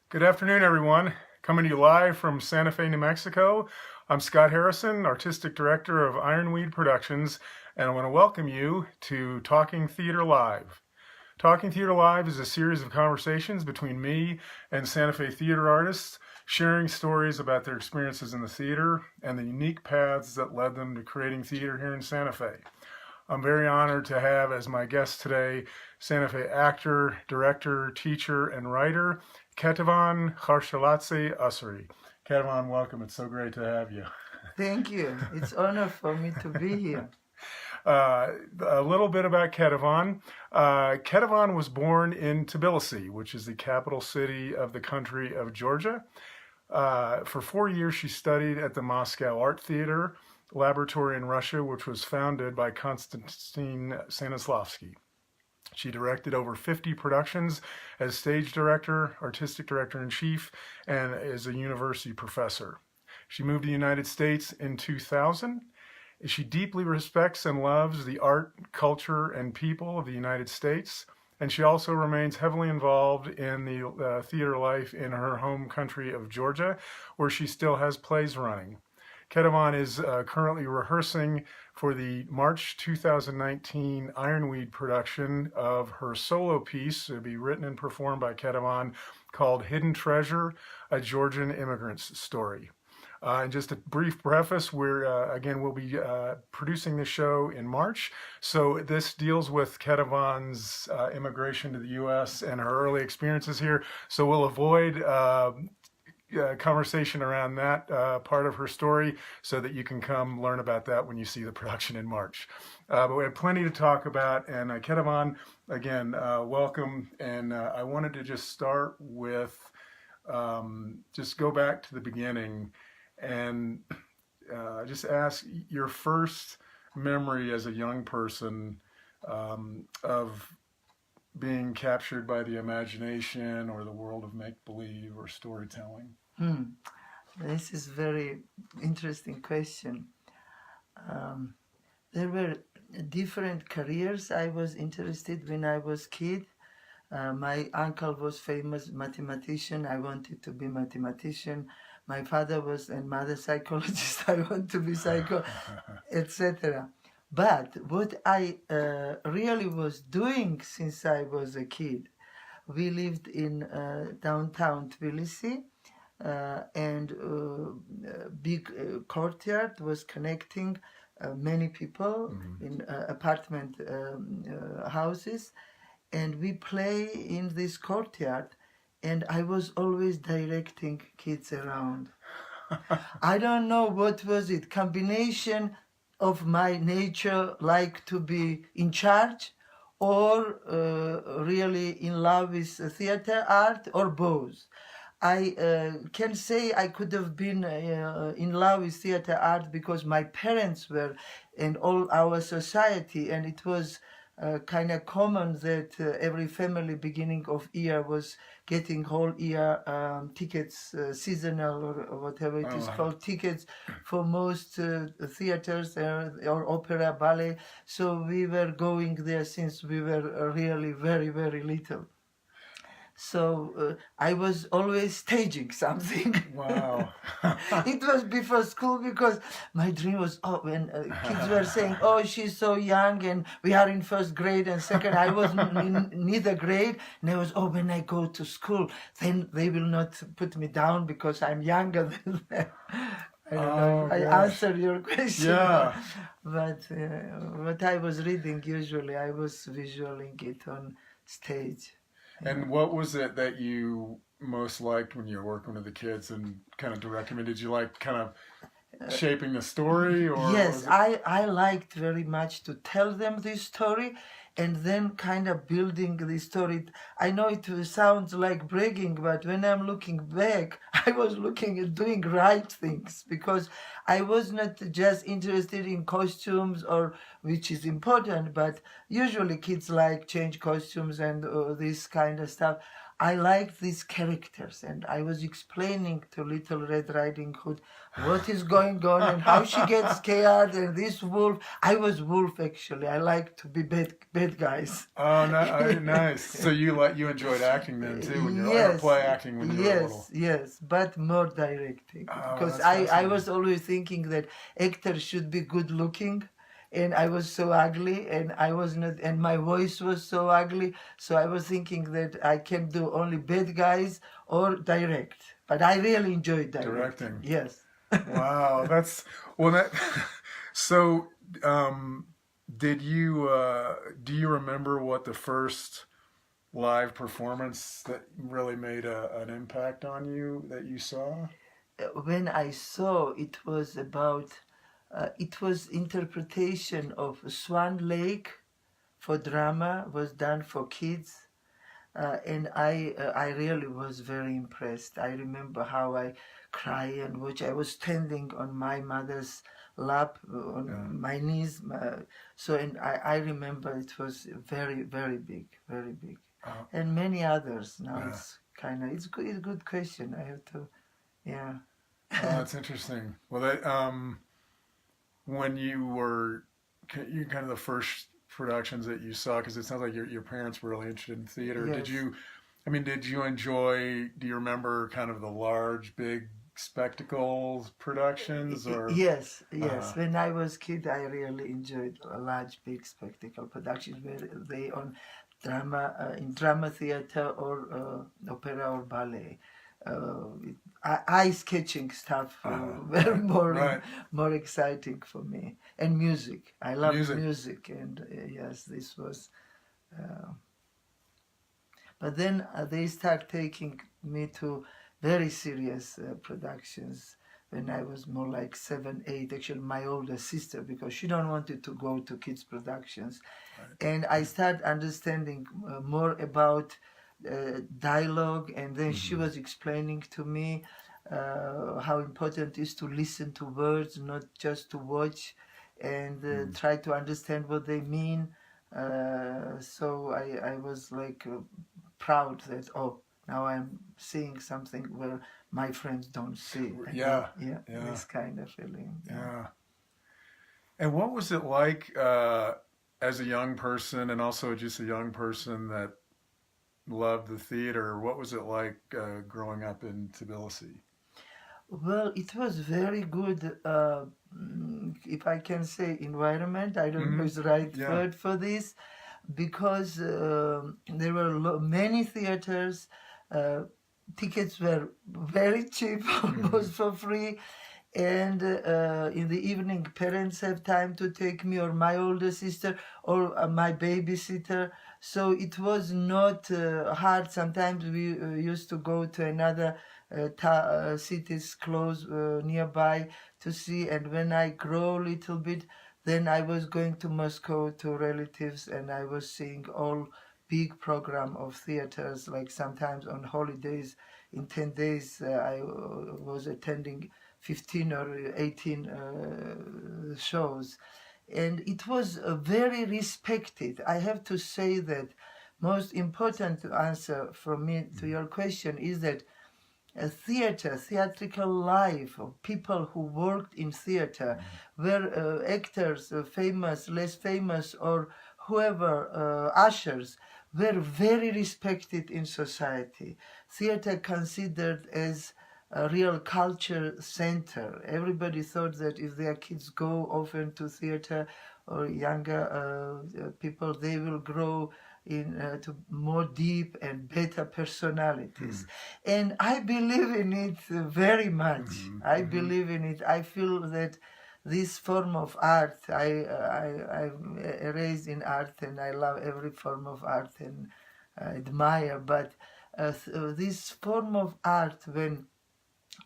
Good afternoon, everyone. Coming to you live from Santa Fe, New Mexico. I'm Scott Harrison, Artistic Director of Ironweed Productions, and I want to welcome you to Talking Theater Live. Talking Theater Live is a series of conversations between me and Santa Fe theater artists, sharing stories about their experiences in the theater and the unique paths that led them to creating theater here in Santa Fe. I'm very honored to have as my guest today Santa Fe actor, director, teacher, and writer, Ketevan Kharshilze Ussery. Ketevan, welcome. It's so great to have you. Thank you. It's an honor for me to be here. A little bit about Ketevan. Ketevan was born in Tbilisi, which is the capital city of the country of Georgia. For 4 years, she studied at the Moscow Art Theater Laboratory in Russia, which was founded by Konstantin Stanislavski. She directed over 50 productions as stage director, artistic director-in-chief, and is a university professor. She moved to the United States in 2000. She deeply respects and loves the art, culture, and people of the United States, and she also remains heavily involved in the theater life in her home country of Georgia, where she still has plays running. Ketevan is currently rehearsing for the March 2019 Ironweed production of her solo piece, to be written and performed by Ketevan, called Hidden Treasure, a Georgian Immigrant's Story. And just a brief preface, we'll be producing the show in March. So this deals with Ketevan's immigration to the U.S. and her early experiences here. So we'll avoid conversation around that part of her story so that you can come learn about that when you see the production in March. But we have plenty to talk about. And Ketevan, again, welcome. And I wanted to just start with just go back to the beginning and just ask your first memory as a young person of being captured by the imagination or the world of make-believe or storytelling? This is very interesting question. There were different careers I was interested when I was kid. My uncle was famous mathematician. I wanted to be mathematician. My father was and mother psychologist. I want to be etc. But what I really was doing since I was a kid, we lived in downtown Tbilisi, and big courtyard was connecting many people in apartment houses, and we play in this courtyard, and I was always directing kids around. I don't know what was it, combination of my nature like to be in charge or really in love with theater art or both. I can say I could have been in love with theater art because my parents were and all our society, and it was kind of common that every family beginning of year was getting whole year tickets, seasonal or whatever it is called, tickets for most theaters or opera, ballet. So we were going there since we were really very, very little. So I was always staging something. Wow. It was before school because my dream was, when kids were saying, she's so young and we are in first grade and second, I was in neither grade. And I was, when I go to school, then they will not put me down because I'm younger than them. I don't know if I answered your question. Yeah. But what I was reading, usually I was visualizing it on stage. And what was it that you most liked when you were working with the kids and kind of directing? Did you like kind of shaping the story? Or yes, I liked very much to tell them this story and then kind of building the story. I know it sounds like bragging, but when I'm looking back, I was looking at doing right things because I was not just interested in costumes, or which is important, but usually kids like change costumes and this kind of stuff. I liked these characters, and I was explaining to Little Red Riding Hood what is going on and how she gets scared, and this wolf. I was wolf, actually. I like to be bad bad guys. Oh, nice. So you enjoyed acting then too when you're or Yes, play acting when you were little. yes, but more directing. Oh, Because that's I fascinating. was always thinking that actors should be good looking, and I was so ugly, and I was not, and my voice was so ugly. So I was thinking that I can do only bad guys or direct. But I really enjoyed directing. Yes. Wow, that's well that so did you do you remember what the first live performance that really made an impact on you that you saw? When I saw it was about, it was interpretation of Swan Lake for drama, was done for kids. And I really was very impressed. I remember how I cry and watch. I was standing on my mother's lap, on my knees. And I remember it was very, very big, very big. And many others. Now it's kind of, it's good question. I have to, yeah. Oh, that's interesting. Well, that when you were you kind of the first productions that you saw, because it sounds like your parents were really interested in theater. Yes. Did you, I mean, did you enjoy? Do you remember kind of the large, big spectacles productions or? Yes. When I was kid, I really enjoyed a large, big spectacle productions where they on drama in drama theater or opera or ballet. Eye sketching stuff were more exciting for me, and music. I love music, and yes, this was. But then they start taking me to very serious productions when I was more like 7, 8. Actually, my older sister, because she don't wanted to go to kids productions, and I start understanding more about dialogue, and then she was explaining to me how important it is to listen to words, not just to watch, and try to understand what they mean. So I was like proud that, oh, now I'm seeing something where my friends don't see. Yeah. This kind of feeling. Yeah. And what was it like as a young person, and also just a young person that loved the theater? What was it like growing up in Tbilisi? Well, it was very good, if I can say, environment. I don't know if it's the right word for this, because there were many theaters. Tickets were very cheap, almost for free. And in the evening, parents have time to take me or my older sister or my babysitter. So it was not hard. Sometimes we used to go to another cities close nearby to see. And when I grow a little bit, then I was going to Moscow to relatives, and I was seeing all big program of theaters. Like sometimes on holidays, in 10 days, I was attending 15 or 18 shows, and it was very respected. I have to say that most important answer from me to your question is that theatrical life of people who worked in theater, were actors, famous, less famous, or whoever, ushers, were very respected in society. Theater considered as a real culture center. Everybody thought that if their kids go often to theater, or younger people, they will grow to more deep and better personalities. And I believe in it very much. I believe in it. I feel that this form of art, I'm raised in art, and I love every form of art and admire. But this form of art, when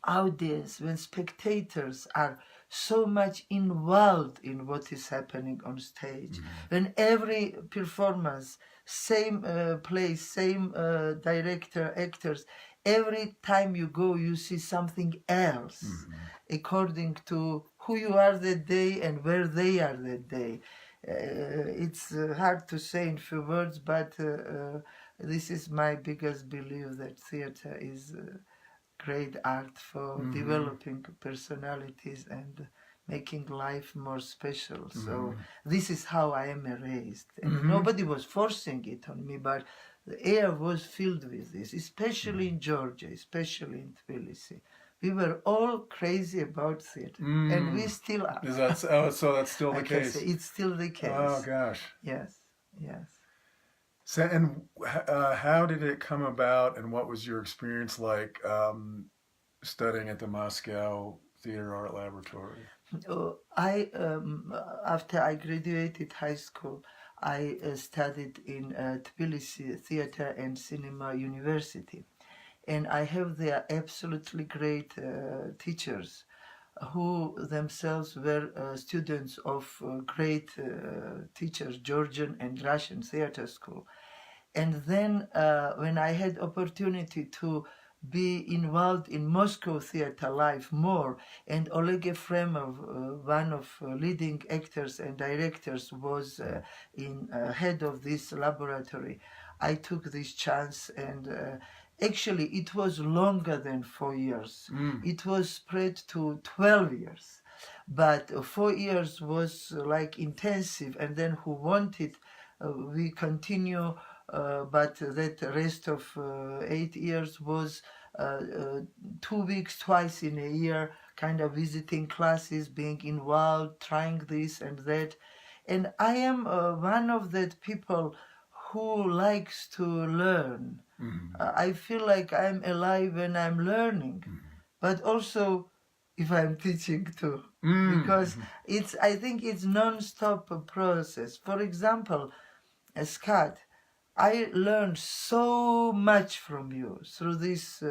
audience, when spectators are so much involved in what is happening on stage, when every performance, same place, same director, actors, every time you go, you see something else according to who you are that day and where they are that day. It's hard to say in few words, but this is my biggest belief, that theater is great art for developing personalities and making life more special. Mm-hmm. So this is how I am raised. And Mm-hmm. nobody was forcing it on me, but the air was filled with this, especially in Georgia, especially in Tbilisi. We were all crazy about theater, and we still are. Is that so? That's still the I can case. say it's still the case. Oh gosh. Yes, yes. So, and how did it come about, and what was your experience like studying at the Moscow Theater Art Laboratory? After I graduated high school, I studied in Tbilisi Theater and Cinema University, and I have there absolutely great teachers who themselves were students of great teachers, Georgian and Russian theater school. And then when I had opportunity to be involved in Moscow theater life more, and Oleg Efremov, one of leading actors and directors, was in head of this laboratory, I took this chance, and actually it was longer than 4 years. It was spread to 12 years. But 4 years was like intensive, and then who wanted, we continue, but that rest of 8 years was 2 weeks twice in a year, kind of visiting classes, being involved, trying this and that. And I am one of that people who likes to learn. I feel like I'm alive when I'm learning, but also if I'm teaching too, because I think it's non-stop process. For example, Scott, I learned so much from you through this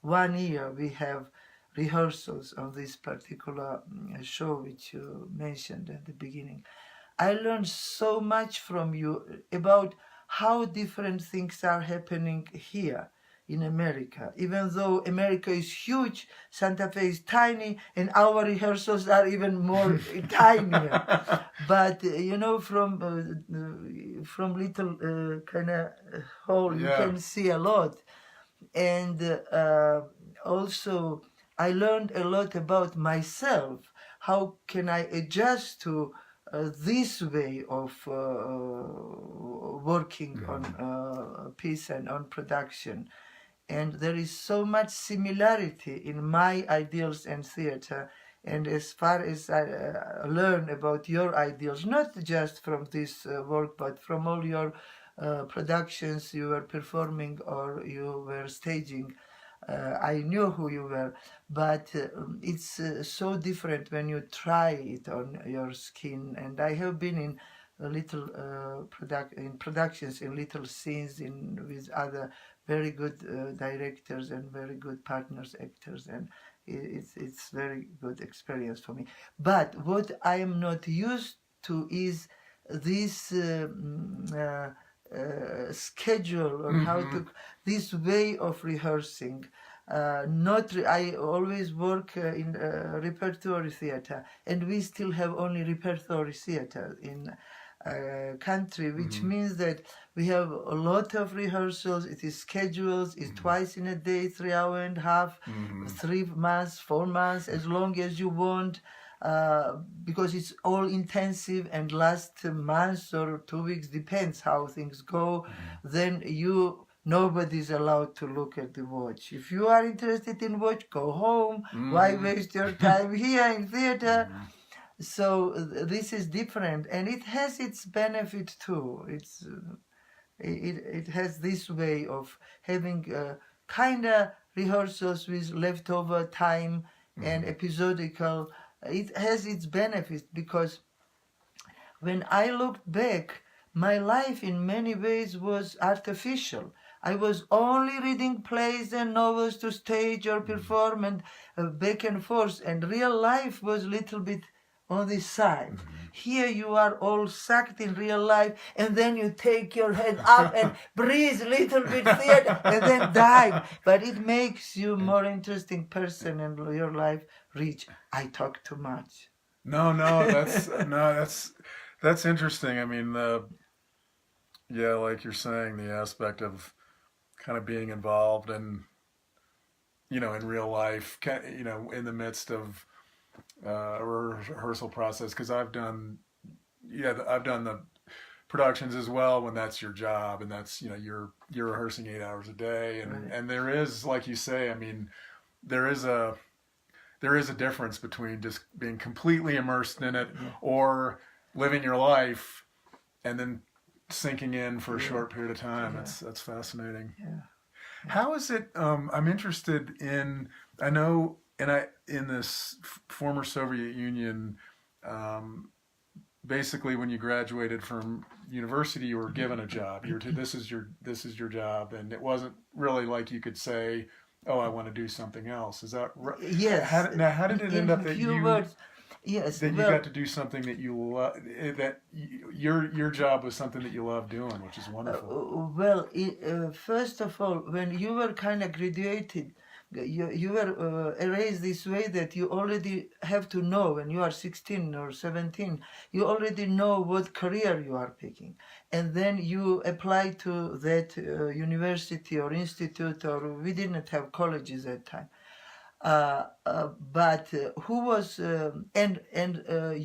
1 year. We have rehearsals on this particular show which you mentioned at the beginning. I learned so much from you about how different things are happening here in America. Even though America is huge, Santa Fe is tiny, and our rehearsals are even more tinier. But you know, from little kind of hole, you can see a lot. And also, I learned a lot about myself. How can I adjust to this way of working on piece and on production? And there is so much similarity in my ideals and theater. And as far as I learn about your ideals, not just from this work, but from all your productions you were performing or you were staging, I knew who you were, but it's so different when you try it on your skin. And I have been in little productions, in little scenes, with other very good directors and very good partners, actors, and it's very good experience for me. But what I am not used to is this schedule, or how to, this way of rehearsing. I always work in repertory theater, and we still have only repertory theater in country, which means that we have a lot of rehearsals. It is schedules, it's twice in a day, 3.5 hours, 3 months, 4 months, as long as you want, because it's all intensive and last month or 2 weeks, depends how things go. Then nobody's allowed to look at the watch. If you are interested in watch, go home. Why waste your time here in theater? So this is different, and it has its benefit too. It has this way of having kind of rehearsals with leftover time and episodical. It has its benefits, because when I looked back, my life in many ways was artificial. I was only reading plays and novels to stage or perform, and back and forth, and real life was a little bit on this side. Here you are all sucked in real life, and then you take your head up and breathe a little bit theater, and then dive. But it makes you more interesting person, and your life rich. I talk too much. No, that's interesting. I mean, like you're saying, the aspect of kind of being involved and, in real life, in the midst of rehearsal process, because I've done the productions as well when that's your job, and that's you're rehearsing 8 hours a day, and Right. and there is, like you say, I mean, there is a difference between just being completely immersed in it Yeah. or living your life and then sinking in for a Yeah. short period of time. Yeah. That's fascinating. Yeah. How is it? I'm interested in. I know, in this former Soviet Union, um, basically when you graduated from university, you were given a job. This is your job, and it wasn't really like you could say, "Oh, I want to do something else." Is that right? Yes. How did it end up In that few you words, yes. that you Well, got to do something that you love? Your job was something that you love doing, which is wonderful. First of all, when you were kind of graduated, you were raised this way that you already have to know when you are 16 or 17, you already know what career you are picking. And then you apply to that university or institute, or we didn't have colleges at that time. But who was and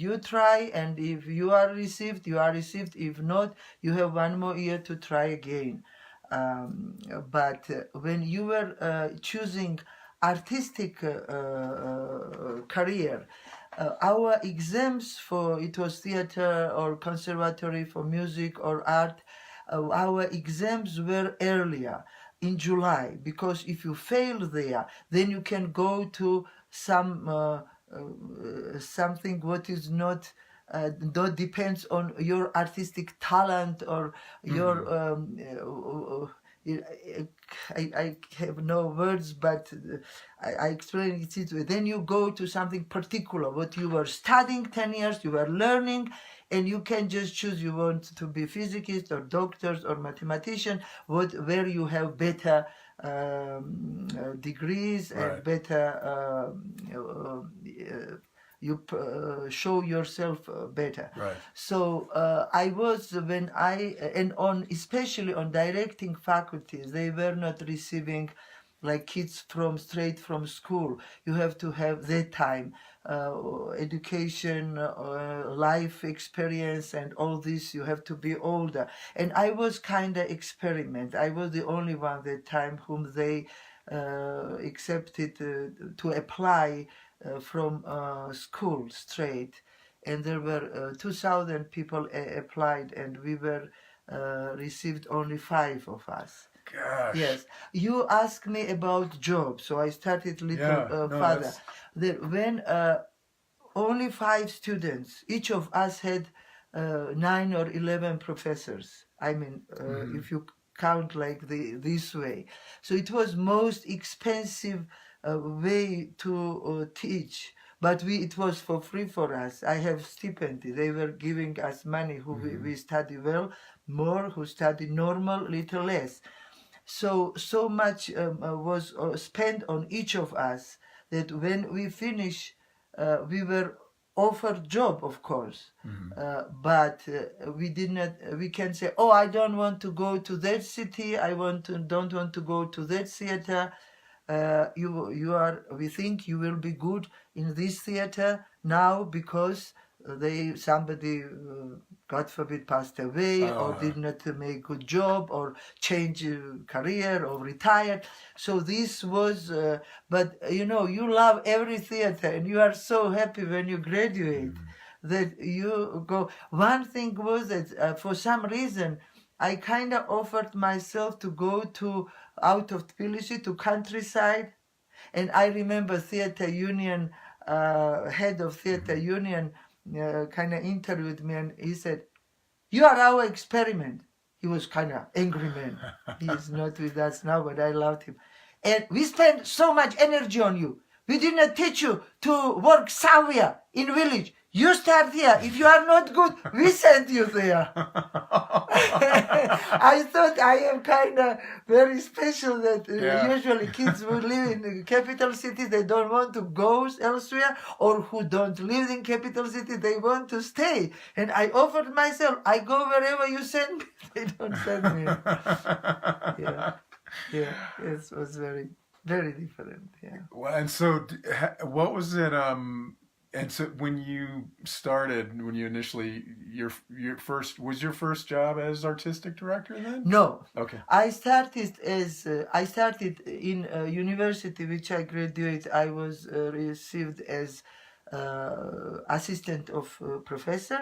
you try, and if you are received, you are received. If not, you have one more year to try again. But when you were choosing artistic career, our exams for it was theater or conservatory for music or art, our exams were earlier in July, because if you fail there, then you can go to something what is not that depends on your artistic talent or your I have no words, but I explain it this way. Then you go to something particular, what you were studying 10 years, you were learning, and you can just choose you want to be physicist or doctors or mathematician, where you have better degrees and Right. better you show yourself better. Right. So I was when I and on especially on directing faculties, they were not receiving like kids from straight from school. You have to have that time, education, life experience, and all this. You have to be older. And I was kind of experiment. I was the only one that time whom they accepted to apply from school straight, and there were 2,000 people applied, and we were received only 5 of us. Gosh. Yes, you asked me about job, so I started little Yeah. No, further. When only 5 students, each of us had 9 or 11 professors. I mean, if you count like this way, so it was most expensive way to teach. But it was for free for us. I have stipend. They were giving us money who we study well, more who study normal, little less. So much was spent on each of us that when we finish, we were offered job, of course, but we did not. We can say, "Oh, I don't want to go to that city. Don't want to go to that theater." We think you will be good in this theater now because somebody God forbid passed away or did not make good job or change career or retired. So this was but you love every theater and you are so happy when you graduate that you go. One thing was that for some reason I kind of offered myself to go to out of Tbilisi to countryside, and I remember theater union head of theater union kind of interviewed me, and he said, "You are our experiment." He was kind of angry man. He is not with us now, but I loved him. And we spent so much energy on you. We did not teach you to work somewhere in village. You start here. If you are not good, we send you there. I thought I am kind of very special that usually kids who live in the capital city, they don't want to go elsewhere, or who don't live in capital city, they want to stay. And I offered myself, I go wherever you send me. They don't send me. Yeah, it was very, very different. Yeah. And so, what was it? And so when you started, when you initially, your first job as artistic director then? No. Okay. I started in university, which I graduated. I was received as assistant of professor,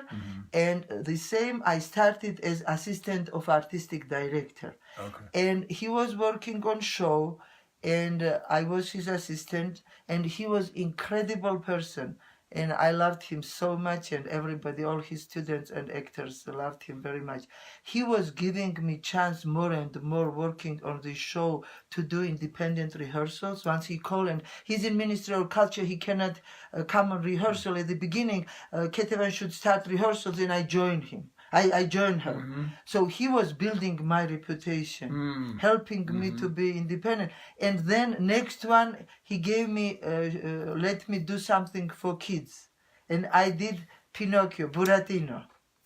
and the same I started as assistant of artistic director. Okay. And he was working on show, and I was his assistant, and he was incredible person, and I loved him so much, and everybody, all his students and actors loved him very much. He was giving me chance more and more working on the show to do independent rehearsals. Once he called, and he's in Ministry of Culture, he cannot come on rehearsal at the beginning. Ketevan should start rehearsals, and I joined him. I joined her. So he was building my reputation, helping me to be independent. And then next one, he gave me, let me do something for kids. And I did Pinocchio, Buratino.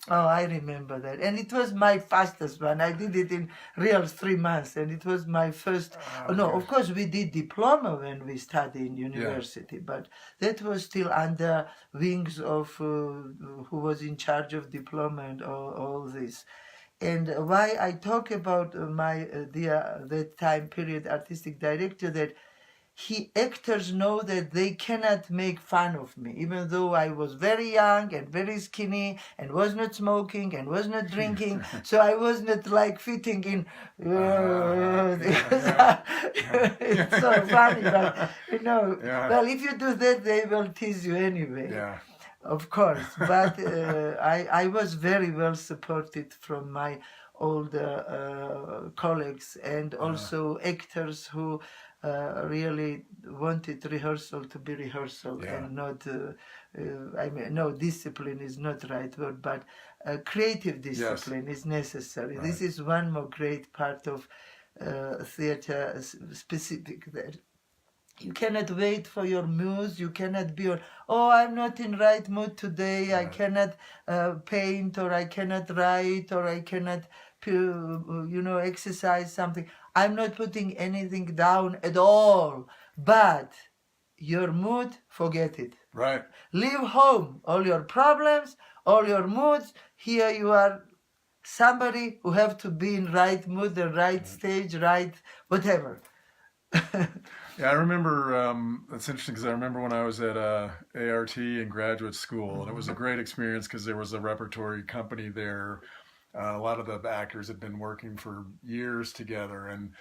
Oh, I remember that. And it was my fastest one. I did it in real 3 months. And it was my first. No, of course, we did diploma when we studied in university. But that was still under wings of who was in charge of diploma and all this. And why I talk about my that time period artistic director, that actors know that they cannot make fun of me, even though I was very young and very skinny and was not smoking and was not drinking. So I was not like fitting in. It's so funny, but well, if you do that, they will tease you anyway. Yeah. Of course, but I was very well supported from my older colleagues and also actors who really wanted rehearsal to be rehearsal and not, I mean, no, discipline is not right word, but creative discipline is necessary. Right. This is one more great part of theater specific that you cannot wait for your muse. You cannot be on, oh, I'm not in right mood today. Right. I cannot paint, or I cannot write, or I cannot, exercise something. I'm not putting anything down at all. But your mood, forget it. Right. Leave home all your problems, all your moods. Here you are, somebody who have to be in right mood, the right stage, right whatever. Yeah, I remember, it's interesting because I remember when I was at ART in graduate school, and it was a great experience because there was a repertory company there. A lot of the actors had been working for years together. And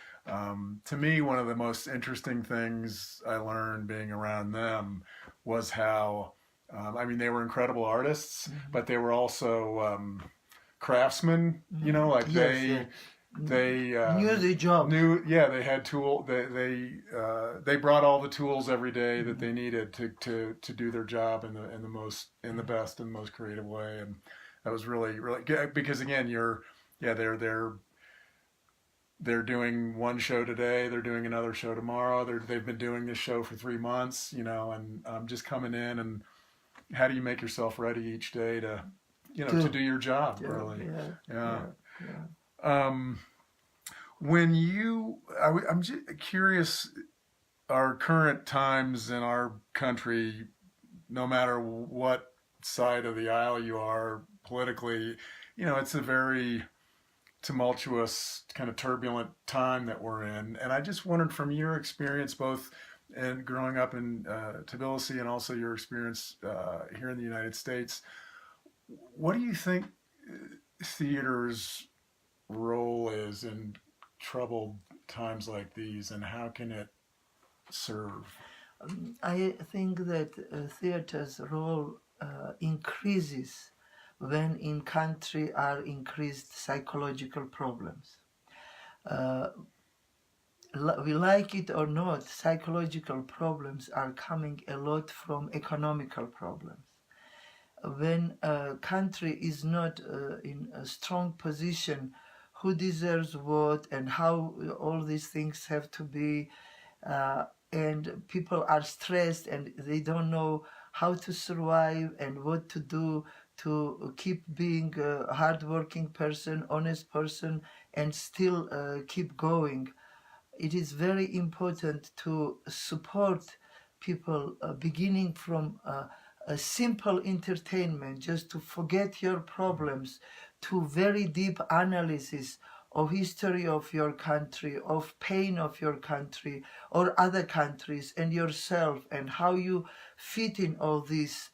to me, one of the most interesting things I learned being around them was how, they were incredible artists, but they were also craftsmen, like they knew the job. They had they brought all the tools every day that they needed to do their job in the best and most creative way. And that was really, really good because again, they're doing one show today, they're doing another show tomorrow. They've been doing this show for 3 months, and just coming in, and how do you make yourself ready each day to do your job, really? Yeah. I'm just curious, our current times in our country, no matter what side of the aisle you are politically, it's a very tumultuous, kind of turbulent time that we're in. And I just wondered, from your experience, both in growing up in Tbilisi and also your experience here in the United States, what do you think theater's role is in troubled times like these, and how can it serve? I think that theater's role increases when in country are increased psychological problems. We like it or not, psychological problems are coming a lot from economical problems. When a country is not in a strong position, who deserves what and how all these things have to be, and people are stressed and they don't know how to survive and what to do to keep being a hardworking person, honest person, and still keep going. It is very important to support people beginning from a simple entertainment, just to forget your problems, to very deep analysis of history of your country, of pain of your country or other countries, and yourself, and how you fit in all this.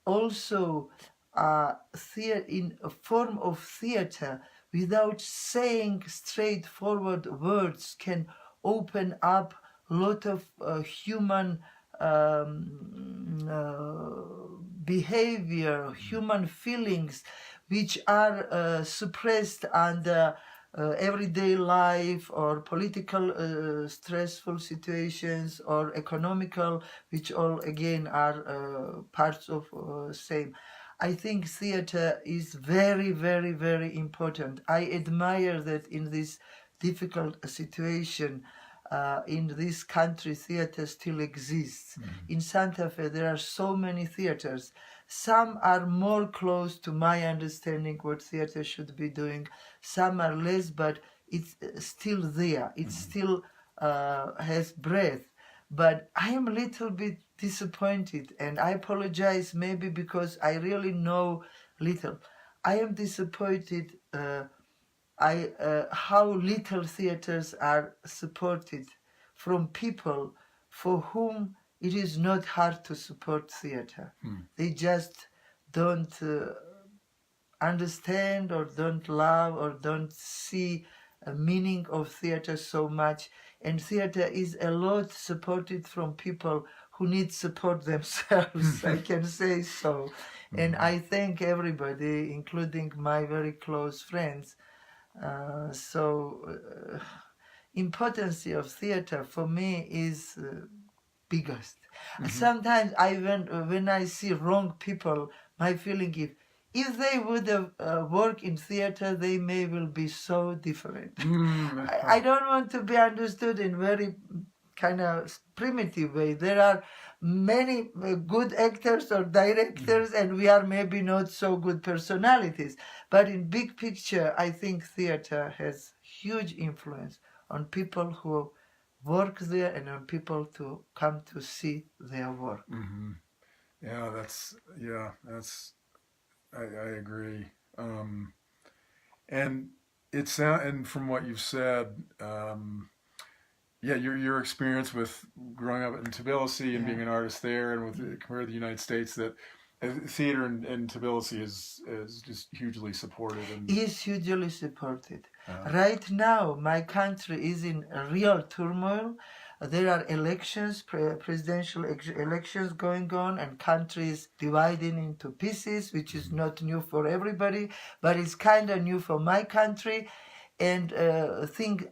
Also, in a form of theater, without saying straightforward words, can open up a lot of human behavior, human feelings, which are suppressed under everyday life or political stressful situations or economical, which all again are parts of same. I think theater is very, very, very important. I admire that in this difficult situation, in this country, theater still exists. In Santa Fe, there are so many theaters. Some are more close to my understanding what theater should be doing. Some are less, but it's still there. It still has breath. But I am a little bit disappointed, and I apologize maybe because I really know little. I am disappointed how little theaters are supported from people for whom it is not hard to support theater. They just don't understand or don't love or don't see a meaning of theater so much. And theater is a lot supported from people who need support themselves, I can say so. And I thank everybody, including my very close friends. Importance of theater for me is biggest. Sometimes when I see wrong people, my feeling is, if they would have worked in theater, they may will be so different. I don't want to be understood in very kind of primitive way. There are many good actors or directors, and we are maybe not so good personalities. But in big picture, I think theater has huge influence on people who work there and on people to come to see their work. I agree. And and from what you've said, your experience with growing up in Tbilisi and being an artist there, and with compared to the United States, that theater in Tbilisi is just hugely supported. Is hugely supported. Right now, my country is in real turmoil. There are elections, presidential elections going on, and countries dividing into pieces, which is not new for everybody, but it's kind of new for my country. And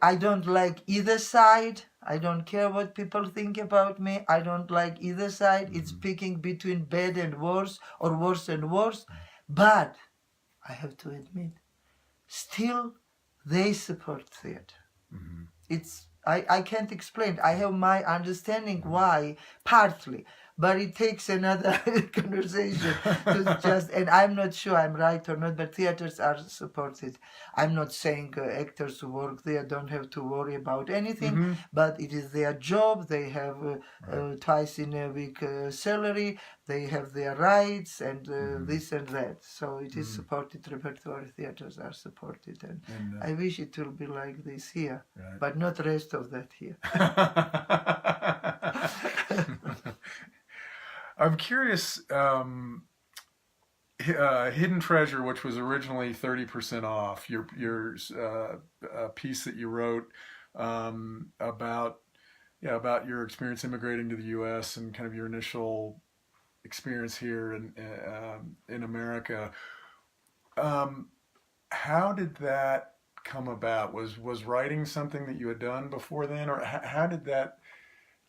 I don't like either side. I don't care what people think about me. I don't like either side. It's picking between bad and worse, or worse and worse. But I have to admit, still they support theater. I can't explain. I have my understanding why, partly, but it takes another conversation to just, and I'm not sure I'm right or not, but theaters are supported. I'm not saying actors who work there don't have to worry about anything, but it is their job. They have twice in a week salary. They have their rights and this and that. So it is supported. Repertory theaters are supported. And I wish it will be like this here, but not the rest of that here. I'm curious, Hidden Treasure, which was originally 30% off, your piece that you wrote about your experience immigrating to the U.S. and kind of your initial experience here in America. How did that come about? Was writing something that you had done before then, or how did that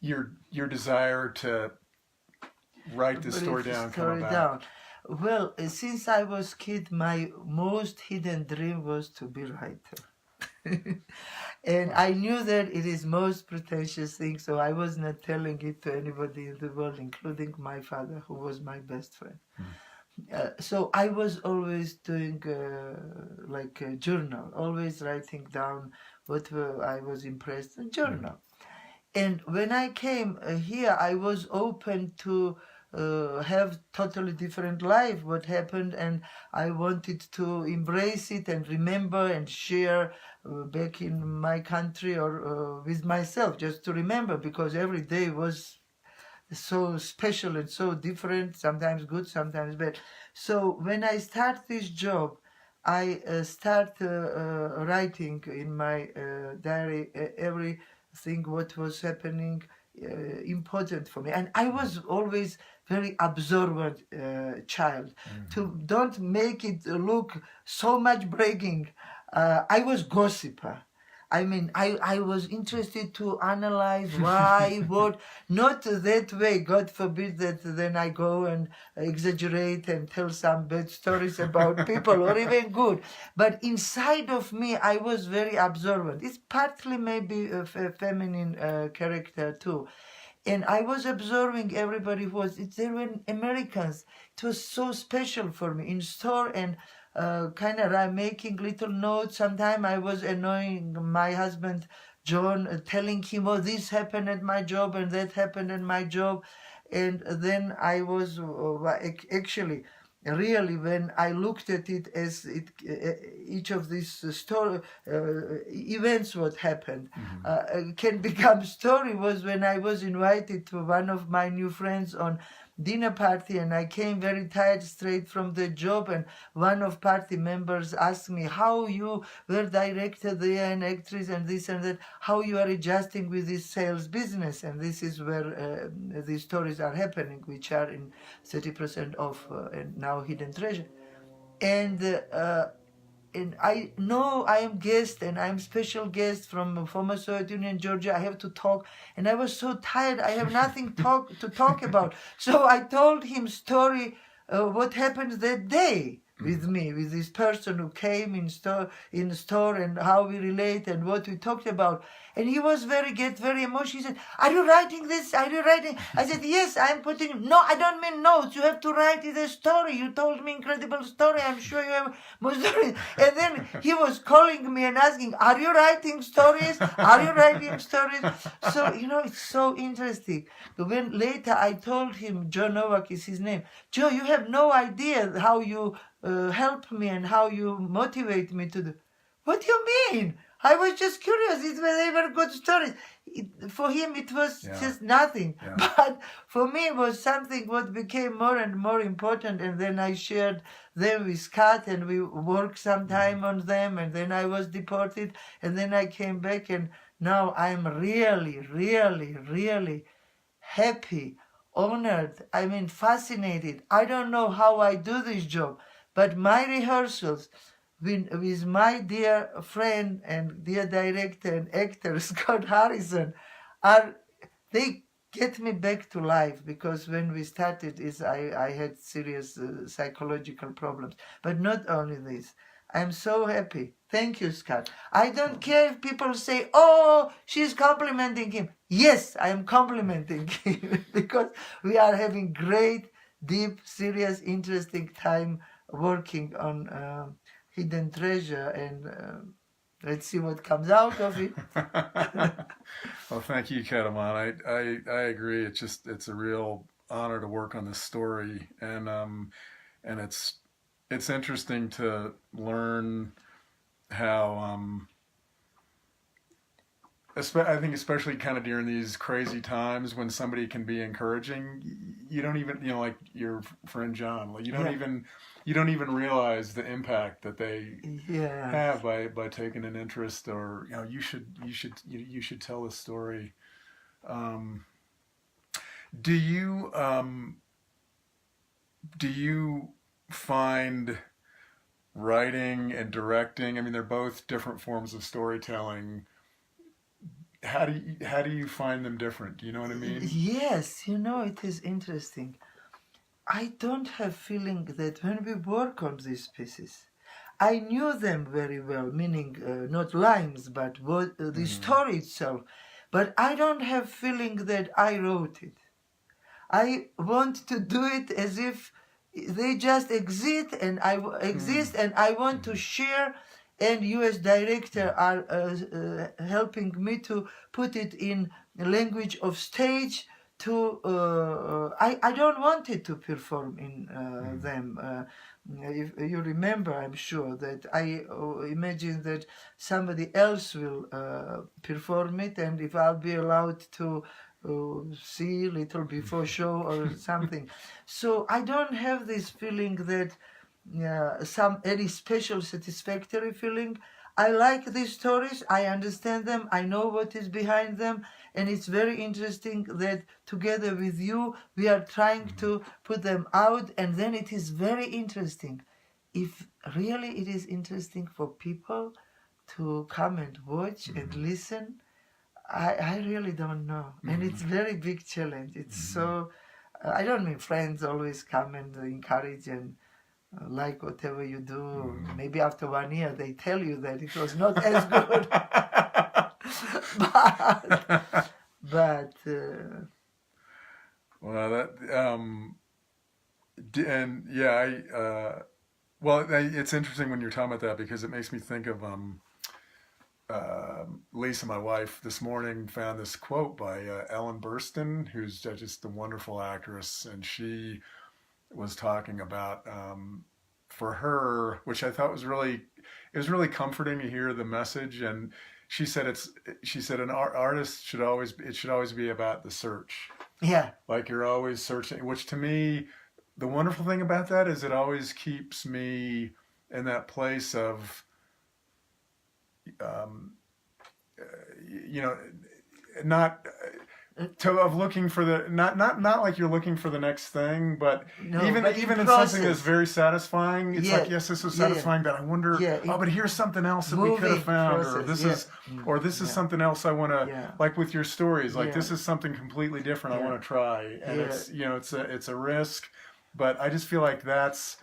your desire to write this story down come about? Well, since I was kid, my most hidden dream was to be writer. And I knew that it is most pretentious thing, so I was not telling it to anybody in the world, including my father, who was my best friend. So I was always doing like a journal, always writing down what I was impressed in journal. And when I came here, I was open to have totally different life what happened, and I wanted to embrace it and remember and share back in my country or with myself, just to remember, because every day was so special and so different, sometimes good, sometimes bad. So when I start this job, I start writing in my diary everything what was happening, important for me. And I was always very observant child. To don't make it look so much bragging. I was gossiper. I mean, I was interested to analyze why, what, not that way, God forbid that then I go and exaggerate and tell some bad stories about people or even good. But inside of me, I was very observant. It's partly maybe a feminine character too. And I was observing everybody who was, they were Americans. It was so special for me in store, and kind of making little notes. Sometimes I was annoying my husband, John, telling him, oh, this happened at my job and that happened at my job. And then I was actually, really, when I looked at it as each of these events what happened can become story, was when I was invited to one of my new friends on dinner party, and I came very tired straight from the job, and one of party members asked me, how you were director there and actress and this and that, how you are adjusting with this sales business. And this is where these stories are happening, which are in 30% off and now Hidden Treasure. And I know I am guest, and I'm special guest from former Soviet Union, Georgia. I have to talk, and I was so tired. I have nothing to talk about. So I told him story what happened that day with me, with this person who came in store, and how we relate and what we talked about. And he was very emotional. He said, are you writing this? Are you writing? I said, yes, I'm putting, no, I don't mean notes. You have to write it a story. You told me incredible story. I'm sure you have more stories. And then he was calling me and asking, are you writing stories? Are you writing stories? So, it's so interesting. When later I told him, Joe Novak is his name. Joe, you have no idea how you help me and how you motivate me to do. What do you mean? I was just curious. They were good stories. For him, it was just nothing. Yeah. But for me, it was something what became more and more important. And then I shared them with Scott, and we worked some time on them. And then I was deported. And then I came back. And now I'm really, really, really happy, honored. I mean, fascinated. I don't know how I do this job. But my rehearsals with my dear friend and dear director and actor, Scott Harrison, they get me back to life, because when we started I had serious psychological problems. But not only this, I'm so happy. Thank you, Scott. I don't care if people say, oh, she's complimenting him. Yes, I am complimenting him because we are having great, deep, serious, interesting time working on Hidden Treasure, and let's see what comes out of it. Well, thank you, Ketevan. I agree. It's a real honor to work on this story, and it's interesting to learn how I think especially kind of during these crazy times when somebody can be encouraging, you don't even, like your friend John, like you don't even realize the impact that they have by taking an interest, or you should tell a story. Do you find writing and directing, I mean, they're both different forms of storytelling, how do you find them different? Do you know what I mean? Yes, it is interesting. I don't have feeling that when we work on these pieces, I knew them very well, meaning not lines, but the story itself. But I don't have feeling that I wrote it. I want to do it as if they just exist, and I want to share. And you as director are helping me to put it in language of stage, to I don't want it to perform in them. If you remember, I'm sure that I imagine that somebody else will perform it, and if I'll be allowed to see little before show or something. So I don't have this feeling that any special satisfactory feeling. I like these stories, I understand them, I know what is behind them, and it's very interesting that together with you we are trying to put them out, and then it is very interesting. If really it is interesting for people to come and watch and listen, I really don't know. And it's very big challenge. It's so, I don't mean friends always come and encourage and like whatever you do. Maybe after 1 year they tell you that it was not as good. but Well, that and yeah, well, it's interesting when you're talking about that because it makes me think of Lisa, my wife, this morning found this quote by Ellen Burstyn, who's just a wonderful actress, and she was talking about for her, which I thought was it was really comforting to hear the message. And she said an artist should always be about the search. yeah, Like you're always searching, which to me, the wonderful thing about that is it always keeps me in that place of, you know, not of looking for the not like you're looking for the next thing, but no, even but in process. something that's very satisfying. It's like, yes, this was satisfying, but I wonder, but here's something else that we could have found, process, or this is something else I want to, like with your stories, like this is something completely different I want to try, and it's, you know, it's a risk. But I just feel like that's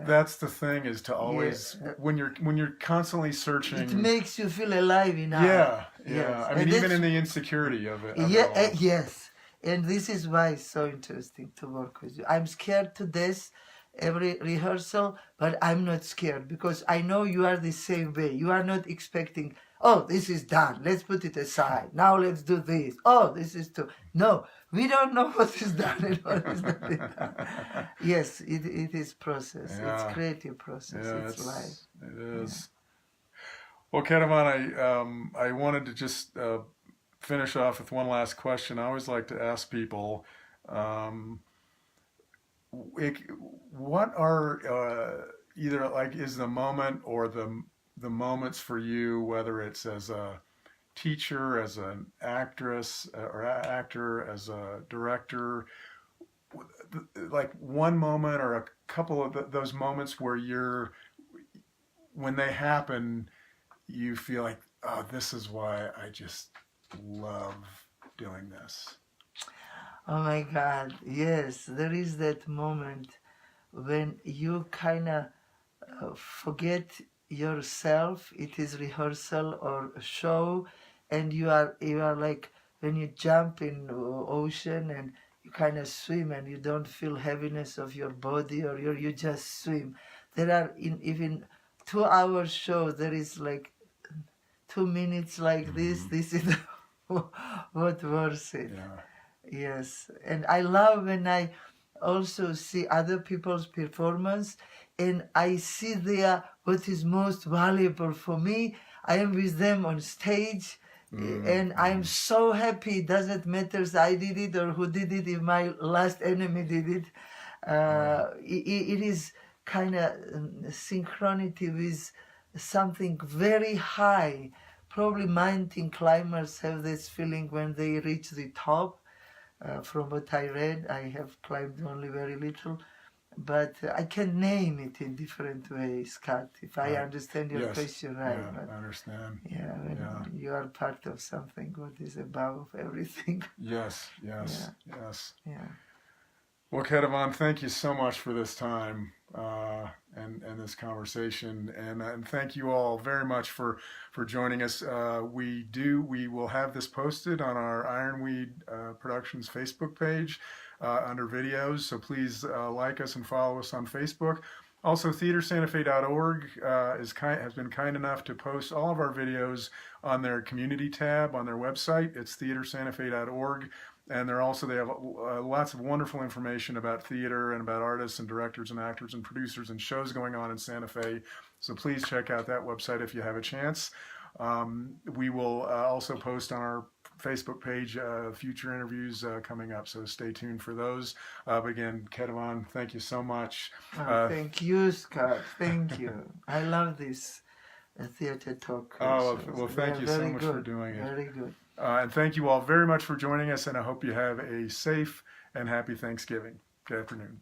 the thing, is to always when you're constantly searching, it makes you feel alive enough. Yeah. Yes. I mean, even in the insecurity of it. Yes. And this is why it's so interesting to work with you. I'm scared to death every rehearsal, but I'm not scared because I know you are the same way. You are not expecting, oh, this is done, let's put it aside. Now let's do this. Oh, this is too. No, we don't know what is done and what is not done. Yes, it is process. Yeah. It's creative process. It's life. It is. Well, Ketevan, I wanted to just finish off with one last question. I always like to ask people, what are either like is the moment or the moments for you, whether it's as a teacher, as an actress or actor, as a director, like one moment or a couple of those moments where when they happen, you feel like, oh, this is why I just love doing this. Oh my God, yes, there is that moment when you kind of forget yourself. It is rehearsal or a show, and you are like when you jump in ocean and you kind of swim and you don't feel heaviness of your body, or you just swim. There are even 2 hour show, there is like 2 minutes like this. This is what worth it. Yes, and I love when I also see other people's performance, and I see there what is most valuable for me. I am with them on stage, and I'm so happy. It doesn't matter if I did it or who did it, if my last enemy did it. It is kind of synchronity with something very high. Probably mountain climbers have this feeling when they reach the top. From what I read, I have climbed only very little, but I can name it in different ways, Scott, if I understand your question right. Yeah, but I understand. Yeah, when you are part of something what is above everything. Yes. Yeah. Well, Ketevan, thank you so much for this time and this conversation, and thank you all very much for joining us. We will have this posted on our Ironweed Productions Facebook page under videos, so please like us and follow us on Facebook. Also, theatersantafe.org has been kind enough to post all of our videos on their community tab on their website. It's theatersantafe.org. And they have lots of wonderful information about theater and about artists and directors and actors and producers and shows going on in Santa Fe. So please check out that website if you have a chance. We will also post on our Facebook page future interviews coming up, so stay tuned for those. But again, Ketevan, thank you so much. Thank you, Scott. Thank you. I love this theater talk. Well, thank you so much for doing it. Very good. And thank you all very much for joining us, and I hope you have a safe and happy Thanksgiving. Good afternoon.